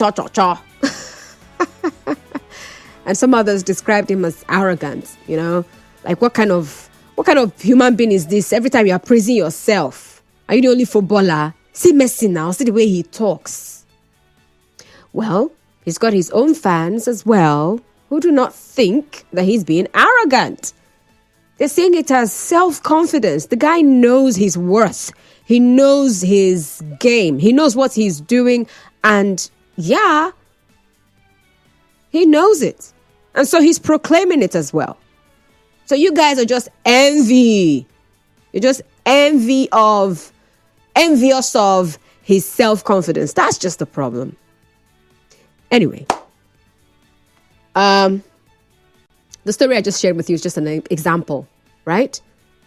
cha cha cha. And some others described him as arrogant, like what kind of human being is this? Every time you are praising yourself, are you the only footballer? See Messi now, see the way he talks. Well, he's got his own fans as well who do not think that he's being arrogant. They're saying it as self-confidence. The guy knows his worth. He knows his game. He knows what he's doing. And yeah, he knows it. And so he's proclaiming it as well. So you guys are just envy. You're just envious of his self-confidence. That's just the problem. Anyway, the story I just shared with you is just an example, right?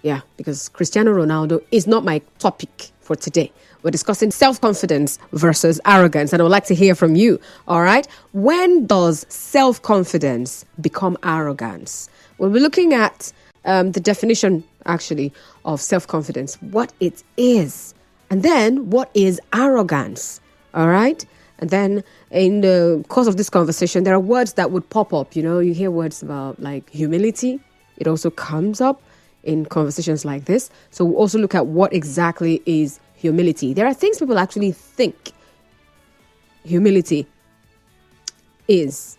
Yeah, because Cristiano Ronaldo is not my topic for today. We're discussing self-confidence versus arrogance, and I would like to hear from you, all right? When does self-confidence become arrogance? We'll be looking at the definition, actually, of self-confidence, what it is, and then what is arrogance, all right? And then in the course of this conversation, there are words that would pop up. You hear words about like humility. It also comes up in conversations like this. So we'll also look at what exactly is humility. There are things people actually think humility is,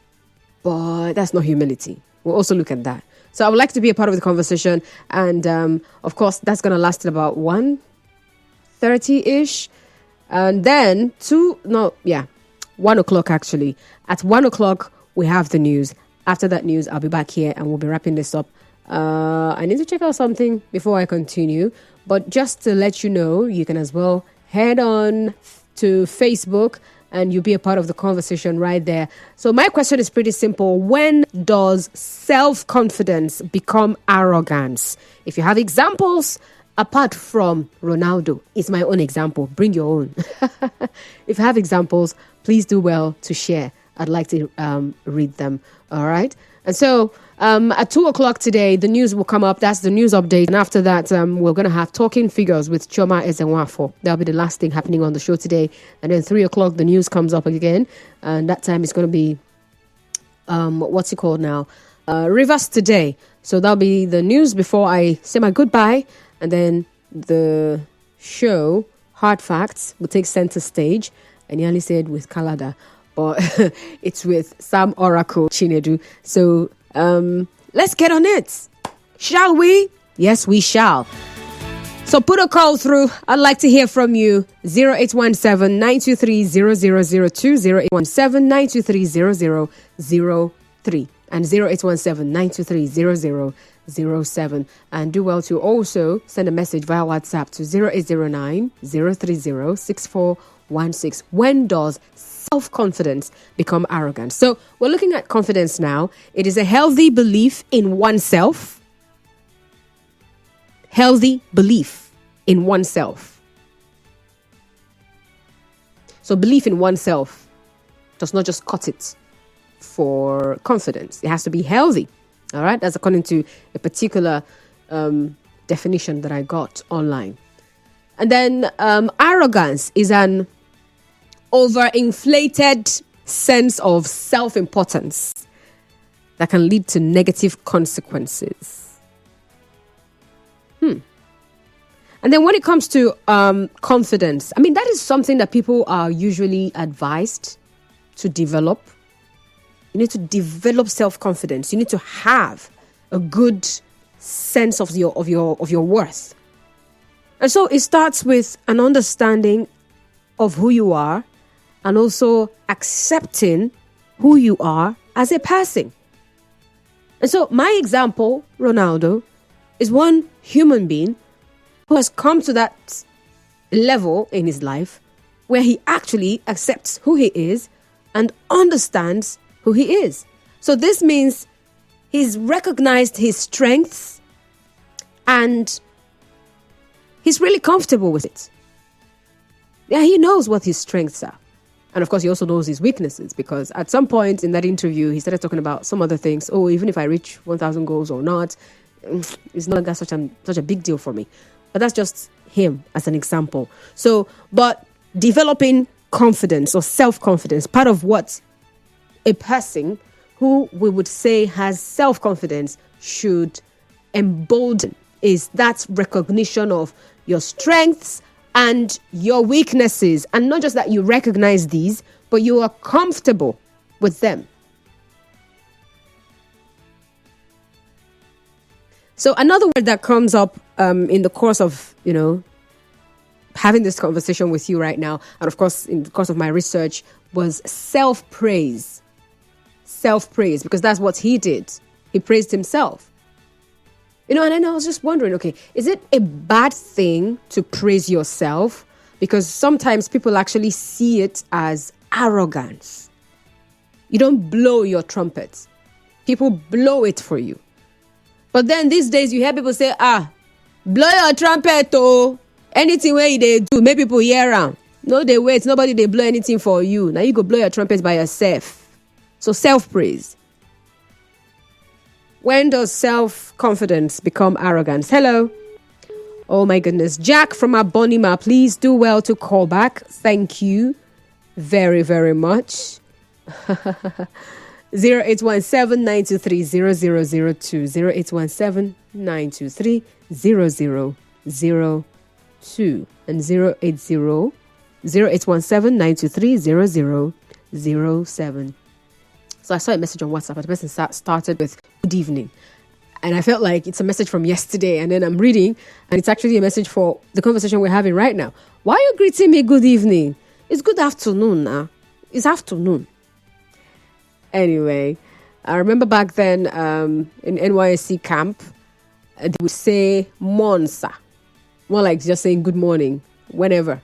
but that's not humility. We'll also look at that. So I would like to be a part of the conversation. And of course, that's going to last till about 1:30-ish. And then 1 o'clock actually. At 1 o'clock, we have the news. After that news, I'll be back here and we'll be wrapping this up. I need to check out something before I continue. But just to let you know, you can as well head on to Facebook and you'll be a part of the conversation right there. So my question is pretty simple. When does self-confidence become arrogance? If you have examples, apart from Ronaldo, it's my own example. Bring your own. If you have examples, please do well to share. I'd like to read them. All right. And so at 2 o'clock today, the news will come up. That's the news update. And after that, we're going to have Talking Figures with Chioma Ezenwafo. That'll be the last thing happening on the show today. And then 3 o'clock, the news comes up again. And that time is going to be, what's it called now? Rivers Today. So that'll be the news before I say my goodbye. And then the show, Hard Facts, will take center stage. I nearly said with Kalada, but it's with Sam Oracle Chinedu. So let's get on it. Shall we? Yes, we shall. So put a call through. I'd like to hear from you. 0817-923-0002, 0817-923-0003, and 0817-923-0007. And do well to also send a message via WhatsApp to 0809-030-6416. When does self-confidence become arrogance? So we're looking at confidence now. It is a healthy belief in oneself. Healthy belief in oneself. So belief in oneself does not just cut it for confidence. It has to be healthy. All right. That's according to a particular definition that I got online. And then arrogance is an overinflated sense of self-importance that can lead to negative consequences. And then when it comes to confidence, I mean, that is something that people are usually advised to develop. You need to develop self-confidence. You need to have a good sense of your worth. And so it starts with an understanding of who you are and also accepting who you are as a person. And so my example, Ronaldo, is one human being who has come to that level in his life where he actually accepts who he is and understands who he is. So this means he's recognized his strengths and he's really comfortable with it. Yeah, he knows what his strengths are. And of course, he also knows his weaknesses, because at some point in that interview, he started talking about some other things. Oh, even if I reach 1,000 goals or not, it's not that such a big deal for me. But that's just him as an example. So, but developing confidence or self-confidence, part of what a person who we would say has self-confidence should embolden is that recognition of your strengths and your weaknesses. And not just that you recognize these, but you are comfortable with them. So another word that comes up in the course of, having this conversation with you right now, and of course in the course of my research, was self-praise. Self-praise, because that's what he did. He praised himself. And then I was just wondering, okay, is it a bad thing to praise yourself? Because sometimes people actually see it as arrogance. You don't blow your trumpet. People blow it for you. But then these days you hear people say, blow your trumpet, oh. Anything where they do, make people hear around. No, they wait. Nobody they blow anything for you. Now you go blow your trumpet by yourself. So self-praise. When does self-confidence become arrogance? Hello. Oh my goodness. Jack from Abonima, please do well to call back. Thank you very, very much. 0817-923-0002. 0817-923-0002. And 0817-923-0007. So I saw a message on WhatsApp. The person started with good evening. And I felt like it's a message from yesterday. And then I'm reading, and it's actually a message for the conversation we're having right now. Why are you greeting me good evening? It's good afternoon now. It's afternoon. Anyway, I remember back then in NYSC camp, they would say Monsa. More like just saying good morning, whenever.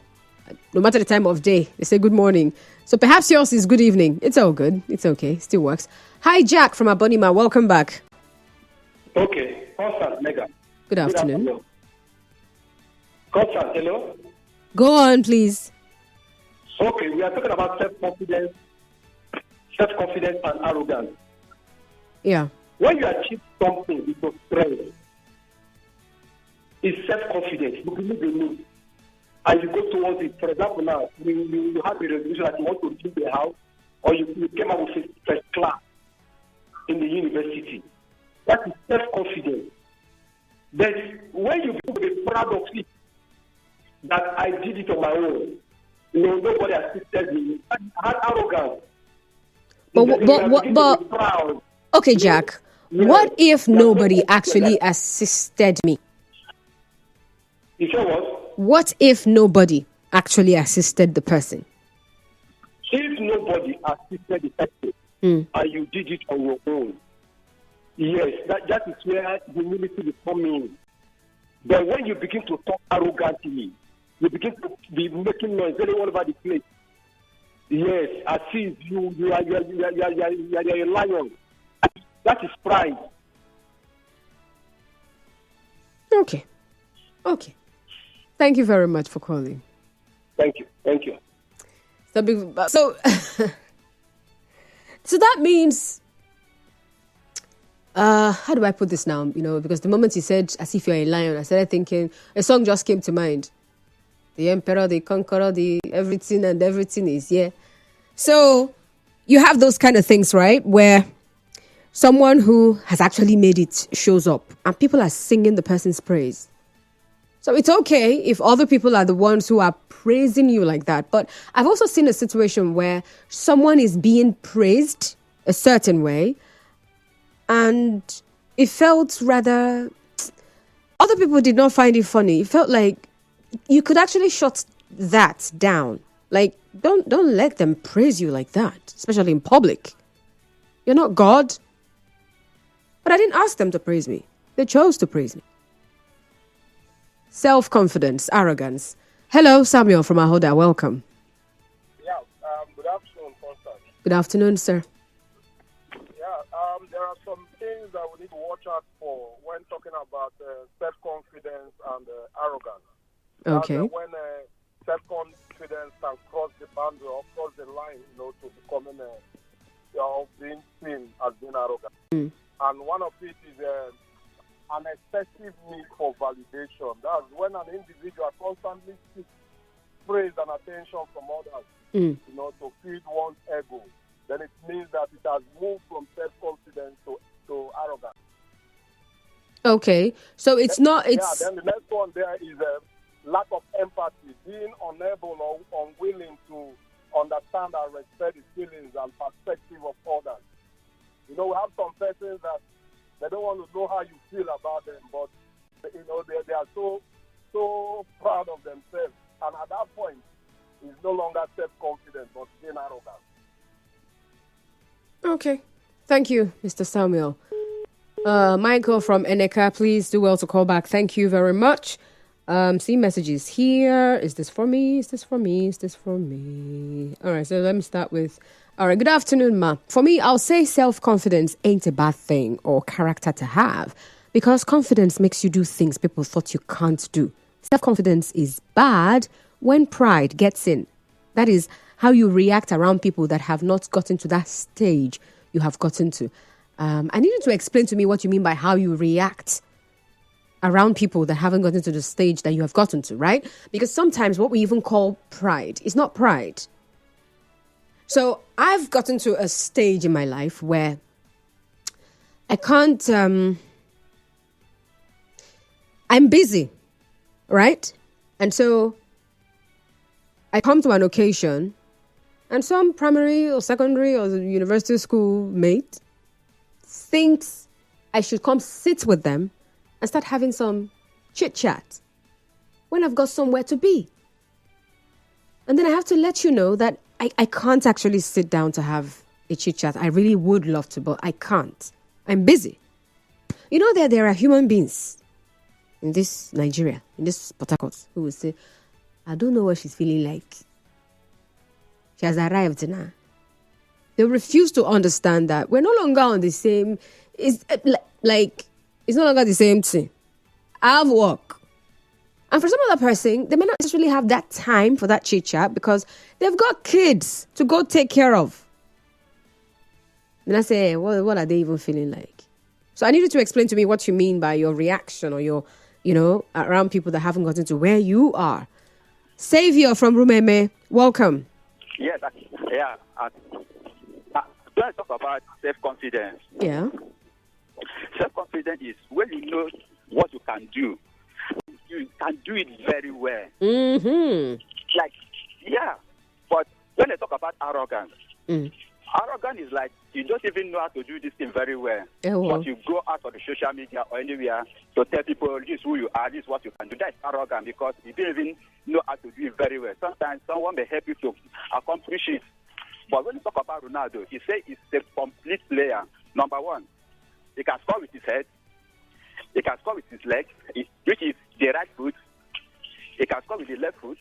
No matter the time of day, they say good morning. So perhaps yours is good evening. It's all good. It's okay. Still works. Hi, Jack from Abonima. Welcome back. Okay. Constant, Mega. Good afternoon. Constant, hello? Go on, please. Okay, we are talking about self-confidence and arrogance. Yeah. When you achieve something with your strength, it's self-confidence. You believe in me. And you go towards it. For example, now, you have a resolution that you want to build a house, or you came out with a first class in the university. That is self-confidence. Then when you be proud of it, that I did it on my own, nobody assisted me. That's arrogance. But okay, Jack. Yeah. What if nobody actually assisted me? You sure what? What if nobody actually assisted the person? If nobody assisted the person and you did it on your own, yes, that is where humility will come in. But when you begin to talk arrogantly, you begin to be making noise all over the place. Yes, as if you are a lion. That is pride. Okay. Thank you very much for calling. Thank you. So that means, how do I put this now? Because the moment he said, as if you're a lion, I started thinking, a song just came to mind. The emperor, the conqueror, the everything and everything is here. So you have those kind of things, right? Where someone who has actually made it shows up and people are singing the person's praise. So it's okay if other people are the ones who are praising you like that. But I've also seen a situation where someone is being praised a certain way and it felt rather... Other people did not find it funny. It felt like you could actually shut that down. Like, don't let them praise you like that, especially in public. You're not God. But I didn't ask them to praise me. They chose to praise me. Self-confidence, arrogance. Hello, Samuel from Ahoda. Welcome. Yeah, good afternoon, Constance. Good afternoon, sir. Yeah, there are some things that we need to watch out for when talking about self-confidence and arrogance. Okay. When self-confidence can cross the boundary or cross the line, to becoming being seen as being arrogant. And one of it is an excessive need for validation. That's when an individual constantly seeks praise and attention from others to feed one's ego, then it means that it has moved from self-confidence to arrogance. Okay, so it's not. It's Then the next one there is a lack of empathy, being unable or unwilling to understand and respect the feelings and perspective of others. We have some persons that they don't want to know how you feel about them, but they are so proud of themselves, and at that point, it's no longer self-confidence but being arrogant. okay. Thank you, Mr. Samuel. Michael from Eneka, please do well to call back. Thank you very much. See messages here. Is this for me? Is this for me? Is this for me? All right, so let me start with... All right, good afternoon, ma. For me, I'll say self-confidence ain't a bad thing or character to have, because confidence makes you do things people thought you can't do. Self-confidence is bad when pride gets in. That is how you react around people that have not gotten to that stage you have gotten to. I need you to explain to me what you mean by how you react around people that haven't gotten to the stage that you have gotten to, right? Because sometimes what we even call pride is not pride. So I've gotten to a stage in my life where I can't, I'm busy, right? And so I come to an occasion and some primary or secondary or university school mate thinks I should come sit with them and start having some chit-chat when I've got somewhere to be. And then I have to let you know that I can't actually sit down to have a chit-chat. I really would love to, but I can't. I'm busy. There are human beings in this Nigeria, in this Port Harcourt, who will say, I don't know what she's feeling like. She has arrived now. They refuse to understand that we're no longer on the same... It's no longer the same thing. I have work. And for some other person, they may not necessarily have that time for that chit-chat because they've got kids to go take care of. And I say, what are they even feeling like? So I need you to explain to me what you mean by your reaction or your, around people that haven't gotten to where you are. Savior from Rumeme, welcome. Yes, yeah. When I talk about self-confidence, yeah. Self-confidence is when you know what you can do. You can do it very well. Mm-hmm. But when I talk about arrogance, arrogance is like you don't even know how to do this thing very well. But you go out on the social media or anywhere to tell people this is who you are, this is what you can do. That's arrogant because you don't even know how to do it very well. Sometimes someone may help you to accomplish it. But when you talk about Ronaldo, he says he's a complete player. Number one, he can score with his head. He can score with his leg, which is the right foot. He can score with the left foot.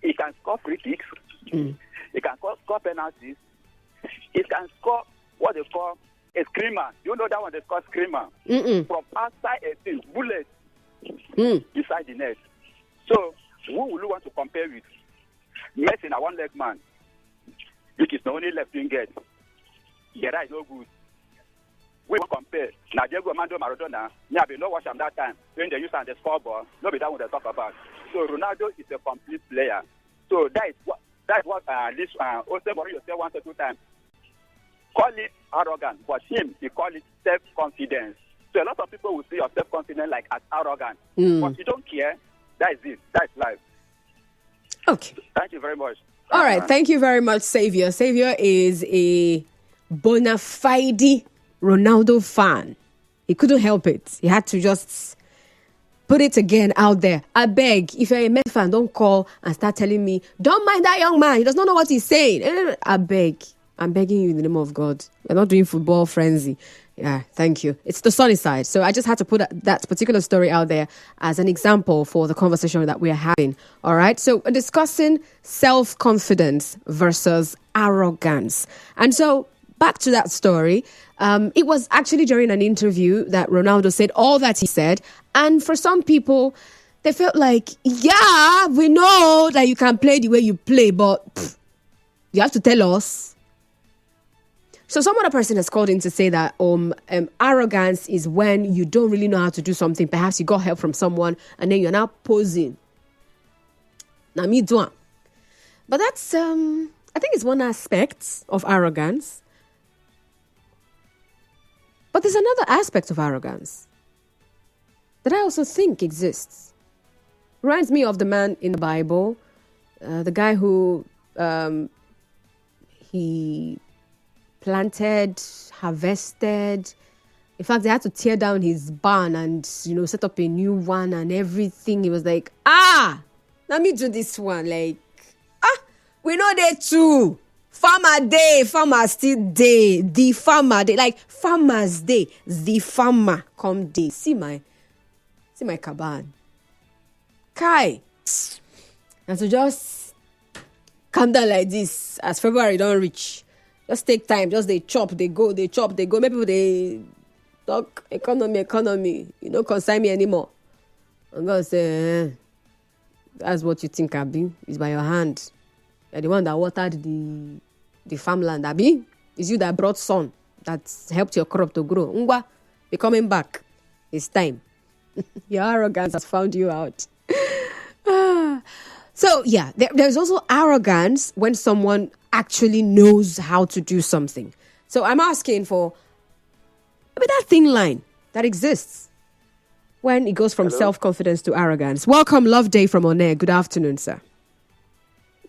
He can score free kicks. He can score penalties. He can score what they call a screamer. You know that one they call screamer? From outside a thing, bullet inside the net. So, who will you want to compare with? Messi, a one-leg man, which is the only left wing get. The right no good. We won't compare. Now, Diego Armando Maradona, we no watch him that time when they use on the scoreboard. Nobody that one they talk about. So Ronaldo is a complete player. So that's what this Jose Mourinho said once or two times. Call it arrogant, but he call it self-confidence. So a lot of people will see your self-confidence like as arrogant, but you don't care. That is it. That's life. Okay. Thank you very much. All right. Thank you very much, Savior. Savior is a bona fide Ronaldo fan. He couldn't help it. He had to just put it again out there. I beg, if you're a Met fan, don't call and start telling me, don't mind that young man. He does not know what he's saying. I beg. I'm begging you in the name of God. We're not doing football frenzy. Yeah, thank you. It's the sunny side. So I just had to put that particular story out there as an example for the conversation that we're having. All right. So we're discussing self-confidence versus arrogance. And so back to that story. It was actually during an interview that Ronaldo said all that he said. And for some people, they felt like, yeah, we know that you can play the way you play, but you have to tell us. So some other person has called in to say that arrogance is when you don't really know how to do something. Perhaps you got help from someone and then you're now posing. Now me do. But that's, I think it's one aspect of arrogance. But there's another aspect of arrogance that I also think exists. Reminds me of the man in the Bible, the guy who he planted, harvested. In fact, they had to tear down his barn and, set up a new one and everything. He was like, let me do this one. Like, we know they too. Farmer day, farmer still day. The farmer day, like farmer's day. The farmer come day. See my caban. Kai. And so just calm down like this as February don't reach. Just take time. Just they chop, they go, they chop, they go. Maybe they talk economy. You don't consign me anymore. I'm gonna say, that's what you think, Abi. It's by your hand. You're the one that watered the farmland, Abi. It's you that brought sun, that's helped your crop to grow. Ngwa, you're coming back. It's time. Your arrogance has found you out. So, yeah, there's also arrogance when someone actually knows how to do something. So I'm asking for that thin line that exists when it goes from self-confidence to arrogance. Welcome, Love Day from Onair. Good afternoon, sir.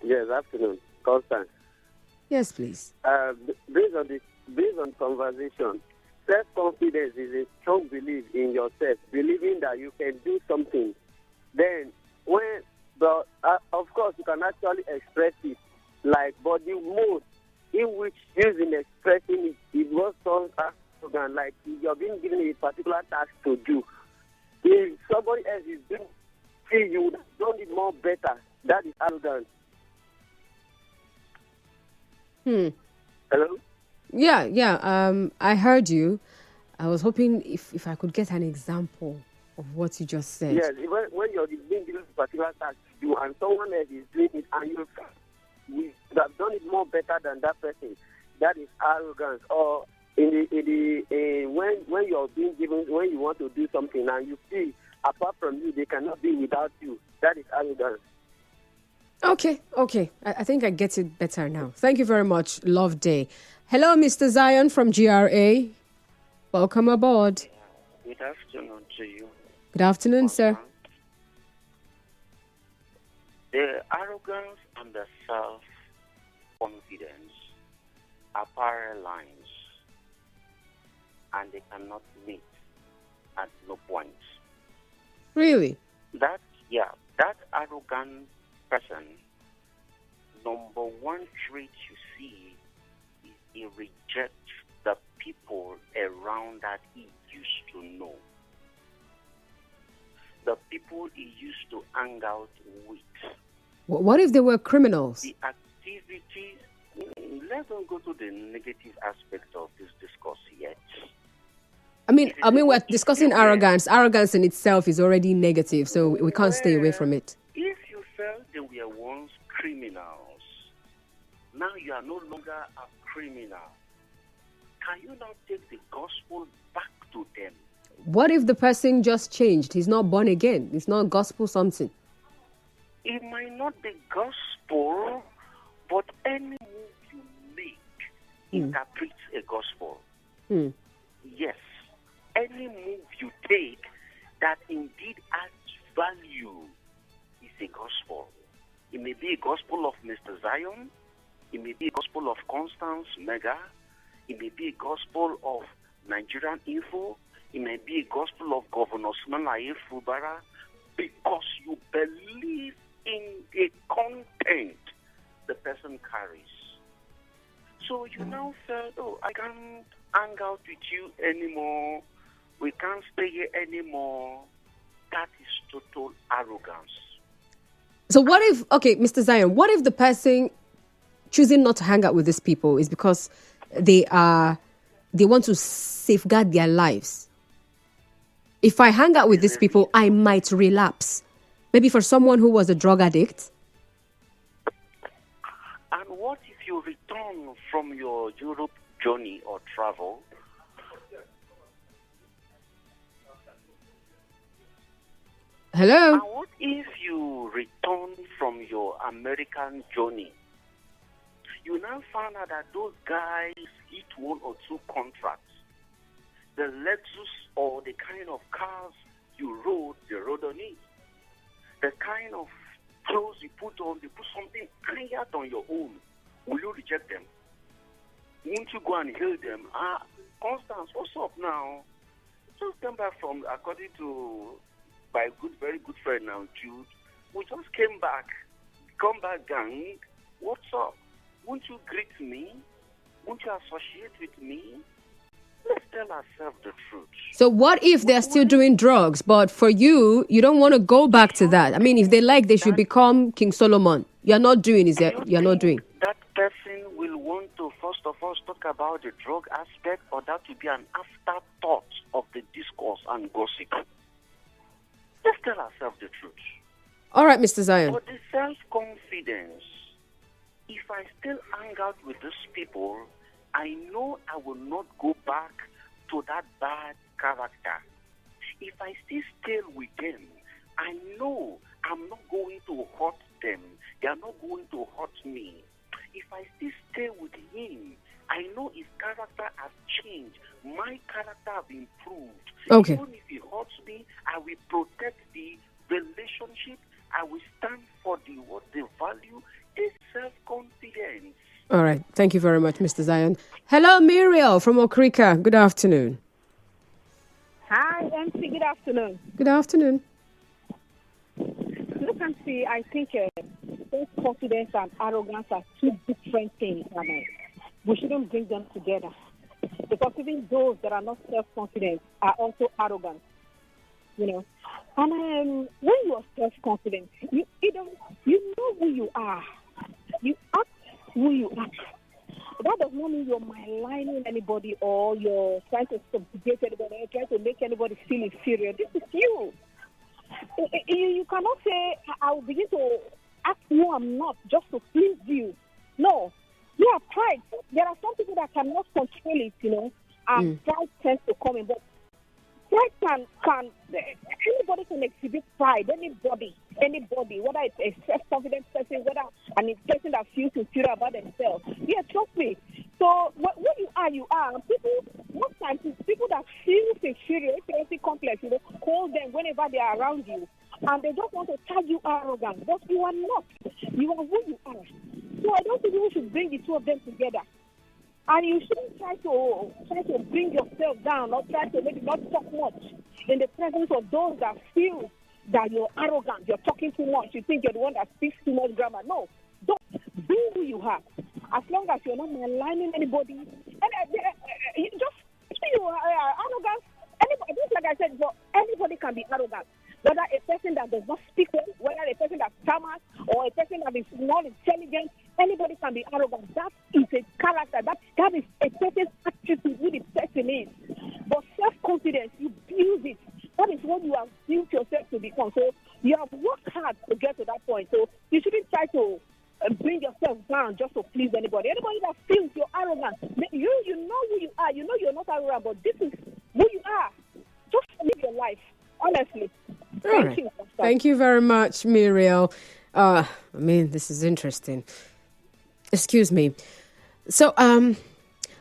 Yes, afternoon. Constant. Yes, please. Based on conversation, self-confidence is a strong belief in yourself, believing that you can do something. Then, of course, you can actually express it, but the mode in which using expressing it was so arrogant, like you're being given a particular task to do. If somebody else is doing it, you would have done it more better. That is arrogant. Hello? Yeah. I heard you. I was hoping if I could get an example of what you just said. Yes, when you're being given a particular task to do and someone else is doing it and you would have done it more better than that person, that is arrogance. Or when you're being given, when you want to do something and you feel apart from you they cannot be without you, that is arrogance. Okay. I think I get it better now. Thank you very much. Love Day. Hello, Mr. Zion from GRA. Welcome aboard. Good afternoon to you. Good afternoon, sir. The arrogance and the self-confidence are parallel lines, and they cannot meet at no point. Really? That arrogant person, number one trait you see is he rejects the people around that he used to know. The people he used to hang out with. What if they were criminals? The activities, let's not go to the negative aspect of this discourse yet. I mean, we're discussing arrogance. Arrogance in itself is already negative, so we can't stay away from it. If you felt they were once criminals, now you are no longer a criminal. Can you now take the gospel back to them? What if the person just changed? He's not born again. It's not gospel something. It might not be gospel, but any move you make interprets a gospel. Yes. Any move you take that indeed adds value is a gospel. It may be a gospel of Mr. Zion. It may be a gospel of Constance Mega. It may be a gospel of Nigerian Info. It may be a gospel of Governor Smalaye Fubara, because you believe in the content the person carries. So you now felt, I can't hang out with you anymore. We can't stay here anymore. That is total arrogance. So what if, Mr. Zion, what if the person choosing not to hang out with these people is because they want to safeguard their lives? If I hang out with these people, I might relapse. Maybe for someone who was a drug addict. And what if you return from your Europe journey or travel? Hello? And what if you return from your American journey? You now find out that those guys hit one or two contracts. The Lexus or the kind of cars you rode, they rode on it. The kind of clothes you put on, they put something higher on your own. Will you reject them? Won't you go and hail them? Constance, what's up now? Just came back from, according to my very good friend now, Jude. We just came back. Come back, gang. What's up? Won't you greet me? Won't you associate with me? Let's tell ourselves the truth. So what if they're still doing drugs, but for you, you don't want to go back to that? I mean, if they like, they should become King Solomon. You're not doing, is it? You're not doing. That person will want to, first of all, talk about the drug aspect, or that will be an afterthought of the discourse and gossip. Let's tell ourselves the truth. All right, Mr. Zion. But the self-confidence, if I still hang out with these people, I know I will not go back to that bad character. If I still stay with them, I know I'm not going to hurt them. They are not going to hurt me. If I still stay with him, I know his character has changed. My character has improved. Okay. Even if he hurts me, I will protect the relationship. I will stand for the value, is self-confidence. All right. Thank you very much, Mr. Zion. Hello, Muriel from Okrika. Good afternoon. Hi, MC. Good afternoon. Good afternoon. Look and see, I think self-confidence and arrogance are two different things. We shouldn't bring them together. Because even those that are not self-confident are also arrogant. You know. And when you are self-confident, you know who you are. You act who you are. That does not mean you're maligning anybody or you're trying to subjugate anybody or trying to make anybody feel inferior. This is you. You cannot say, I'll begin to act who I'm not just to please you. No. Yeah, pride. There are some people that cannot control it, you know, and pride tends to come in. But pride anybody can exhibit pride. Anybody, whether it's a self-confident person, whether a person that feels inferior about themselves. Yeah, trust me. So when you are. Most times it's people that feel inferior, inferiority complex, you know, call them whenever they are around you, and they just want to tag you arrogant. But you are not. You are who you are. So I don't think we should bring the two of them together. And you shouldn't try to bring yourself down or try to maybe not talk much in the presence of those that feel that you're arrogant, you're talking too much, you think you're the one that speaks too much grammar. No, don't be who you are. As long as you're not maligning anybody, and just arrogance. Anybody, just like I said before, anybody can be arrogant. Whether a person that does not speak well, whether a person that stammers, or a person that is not intelligent, anybody can be arrogant. That is a character. That is a person's attitude, who the person is. But self-confidence, you build it. That is what you have built yourself to become. So you have worked hard to get to that point. So you shouldn't try to bring yourself down just to please anybody. Anybody that feels you're arrogant, you know who you are. You know you're not arrogant, but this is who you are. Just live your life, honestly. Thank you. Thank you very much, Muriel. This is interesting. Excuse me. So, I'm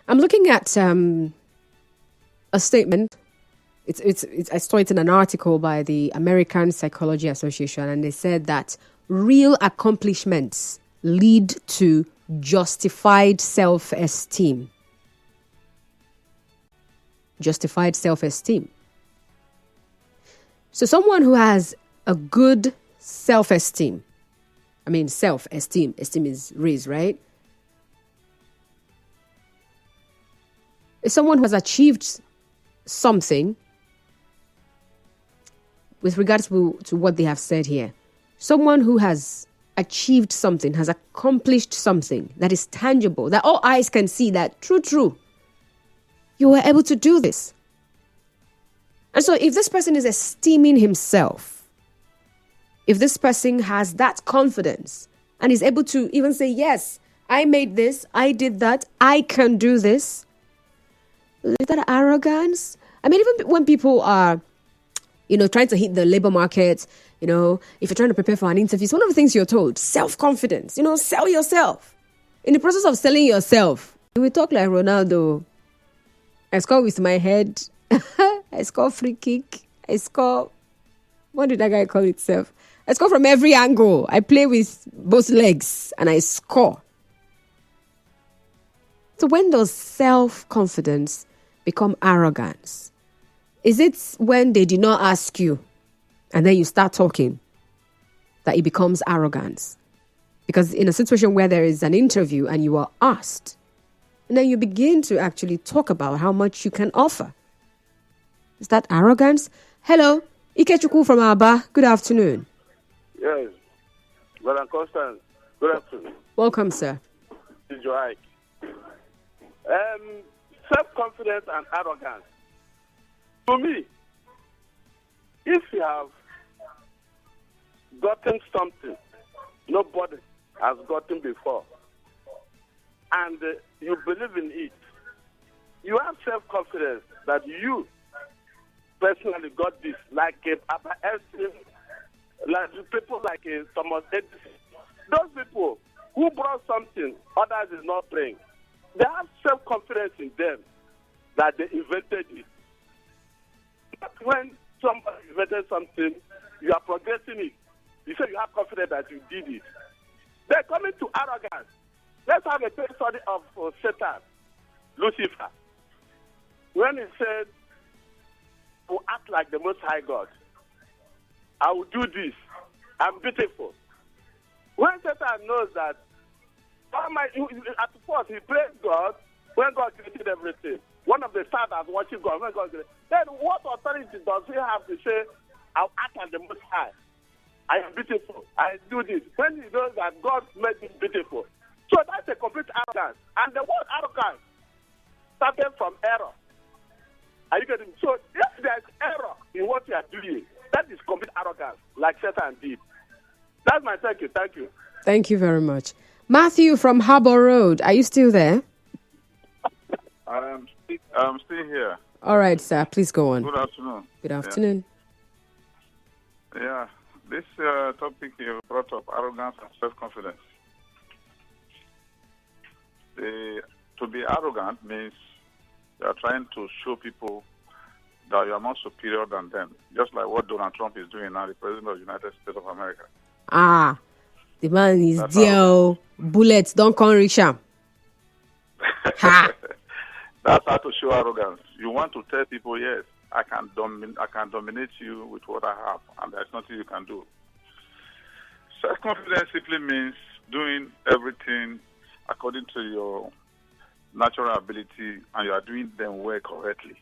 looking at a statement. I saw it in an article by the American Psychology Association, and they said that real accomplishments lead to justified self-esteem. Justified self-esteem. So someone who has a good self-esteem, esteem is raised, right? Is someone who has achieved something with regards to what they have said here. Someone who has achieved something, has accomplished something that is tangible, that all eyes can see that, true, you were able to do this. And so if this person is esteeming himself, if this person has that confidence and is able to even say, yes, I made this, I did that, I can do this, is that arrogance? I mean, even when people are trying to hit the labor market, if you're trying to prepare for an interview, it's one of the things you're told. Self-confidence, sell yourself. In the process of selling yourself, we talk like Ronaldo. I score with my head. I score free kick. I score, what did that guy call itself? I score from every angle. I play with both legs and I score. So when does self-confidence become arrogance? Is it when they did not ask you and then you start talking that it becomes arrogance? Because in a situation where there is an interview and you are asked, and then you begin to actually talk about how much you can offer. Is that arrogance? Hello, Ikechukwu from Aba. Good afternoon. Yes. Madam Constance, good afternoon. Welcome, sir. This is Joe. Self-confidence and arrogance. To me, if you have gotten something nobody has gotten before, and you believe in it, you have self-confidence that you personally got this, like Papa Elson, like people like Thomas Edison. Those people who brought something others did not bring, they have self-confidence in them that they invented it. But when somebody invented something, you are progressing it. You say you have confidence that you did it. They're coming to arrogance. Let's have a case study of Satan, Lucifer. When he said, to act like the Most High God, I will do this. I'm beautiful. When Satan knows that, at first he praised God when God created everything. One of the fathers watching God when God created. Then what authority does he have to say, I'll act like the Most High? I am beautiful. I do this. When he knows that God made him beautiful. So that's a complete arrogance. And the word arrogance started from error. Are you getting me? So if there's error in what you are doing, that is complete arrogance, like Satan did. That's my thank you. Thank you. Thank you very much. Matthew from Harbour Road, are you still there? I'm still here. All right, sir. Please go on. Good afternoon. Good afternoon. Yeah. This topic you brought up, arrogance and self-confidence. To be arrogant means you are trying to show people that you are more superior than them, just like what Donald Trump is doing now, the President of the United States of America. The man is deal. Bullets don't come reach him. That's how to show arrogance. You want to tell people, yes, I can dominate you with what I have, and there's nothing you can do. Self-confidence simply means doing everything according to your natural ability, and you are doing them well correctly.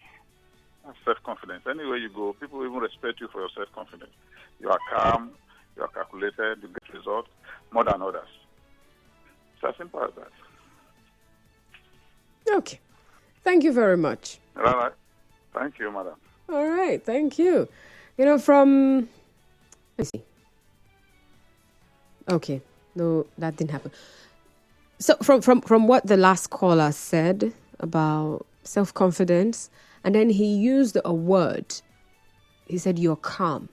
That's self-confidence. Anywhere you go, people even respect you for your self-confidence. You are calm, you are calculated, you get results more than others. It's as simple as that. Okay. Thank you very much. All right. Thank you, madam. All right. Thank you. Let's see. Okay. No, that didn't happen. So from what the last caller said about self-confidence, and then he used a word. He said, you're calm.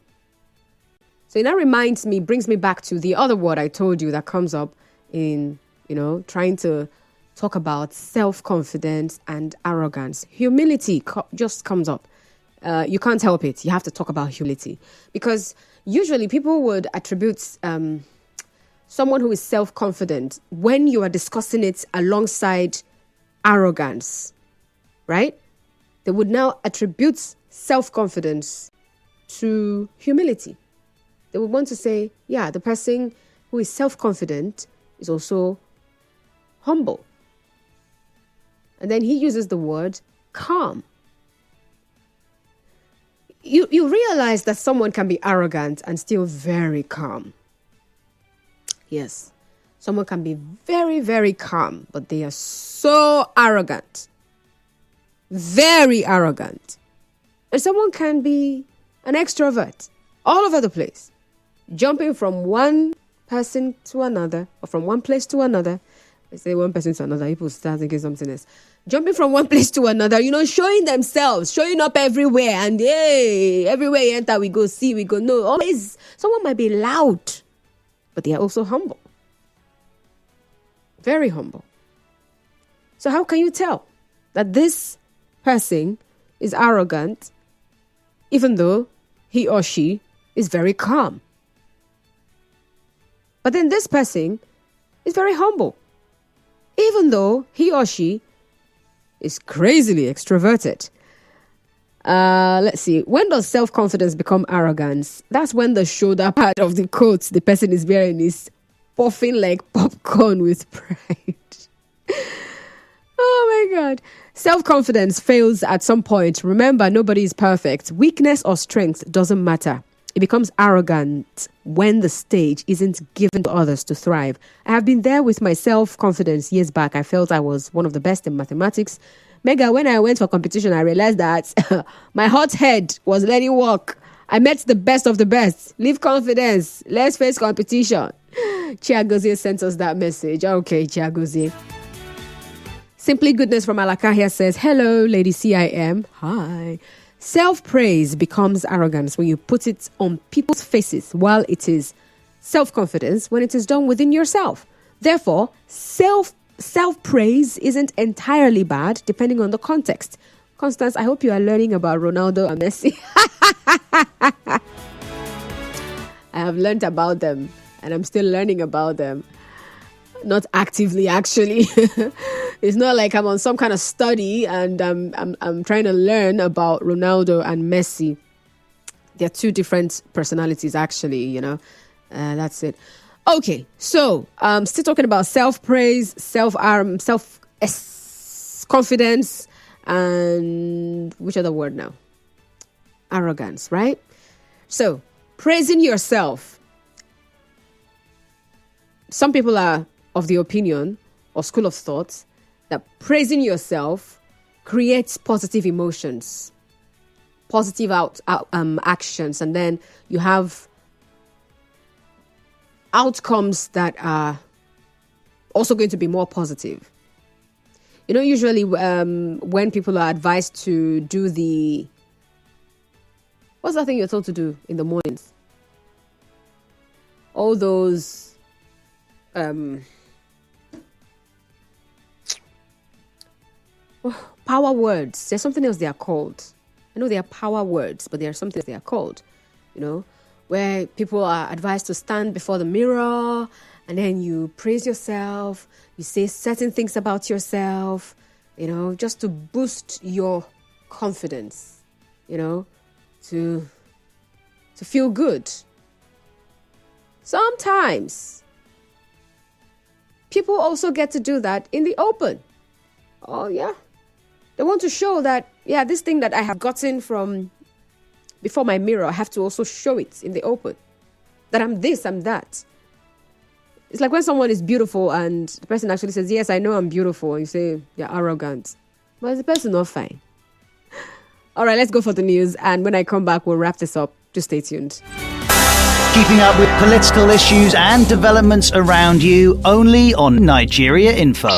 So that brings me back to the other word I told you that comes up in, trying to talk about self-confidence and arrogance. Humility just comes up. You can't help it. You have to talk about humility. Because usually people would attribute someone who is self-confident when you are discussing it alongside arrogance, right? They would now attribute self-confidence to humility. They would want to say, yeah, the person who is self-confident is also humble. And then he uses the word calm. You realize that someone can be arrogant and still very calm. Yes, someone can be very, very calm, but they are so arrogant. Very arrogant. And someone can be an extrovert all over the place, jumping from one person to another or from one place to another, They say one person to another, people start thinking something else. Jumping from one place to another, showing themselves, showing up everywhere. And everywhere you enter, we go see, we go know. Always, someone might be loud, but they are also humble. Very humble. So how can you tell that this person is arrogant, even though he or she is very calm? But then this person is very humble, even though he or she is crazily extroverted. Let's see. When does self-confidence become arrogance? That's when the shoulder part of the coat the person is wearing is puffing like popcorn with pride. Oh my God. Self-confidence fails at some point. Remember, nobody is perfect. Weakness or strength doesn't matter. It becomes arrogant when the stage isn't given to others to thrive. I have been there with my self-confidence years back. I felt I was one of the best in mathematics. Mega, when I went for competition, I realized that my hot head was letting walk. I met the best of the best. Leave confidence. Let's face competition. Chiagozie sent us that message. Okay, Chiagozie. Simply Goodness from Alakahia says, hello, Lady CIM. Hi. Self-praise becomes arrogance when you put it on people's faces, while it is self-confidence when it is done within yourself. Therefore, self-praise isn't entirely bad, depending on the context. Constance, I hope you are learning about Ronaldo and Messi. I have learned about them, and I'm still learning about them. Not actively, actually. It's not like I'm on some kind of study and I'm trying to learn about Ronaldo and Messi. They're two different personalities, actually, that's it. Okay, so still talking about self-praise, self-confidence, and which other word now? Arrogance, right? So, praising yourself. Some people are of the opinion or school of thought that praising yourself creates positive emotions, positive actions, and then you have outcomes that are also going to be more positive. Usually when people are advised to do what's that thing you're told to do in the mornings? All those power words. There's something else they are called. I know they are power words, but there are something else they are called. Where people are advised to stand before the mirror and then you praise yourself. You say certain things about yourself, just to boost your confidence, to feel good. Sometimes people also get to do that in the open. Oh, yeah. They want to show that, this thing that I have gotten from before my mirror, I have to also show it in the open. That I'm this, I'm that. It's like when someone is beautiful and the person actually says, yes, I know I'm beautiful. And you say, you're arrogant. But is the person not fine? All right, let's go for the news. And when I come back, we'll wrap this up. Just stay tuned. Keeping up with political issues and developments around you, only on Nigeria Info.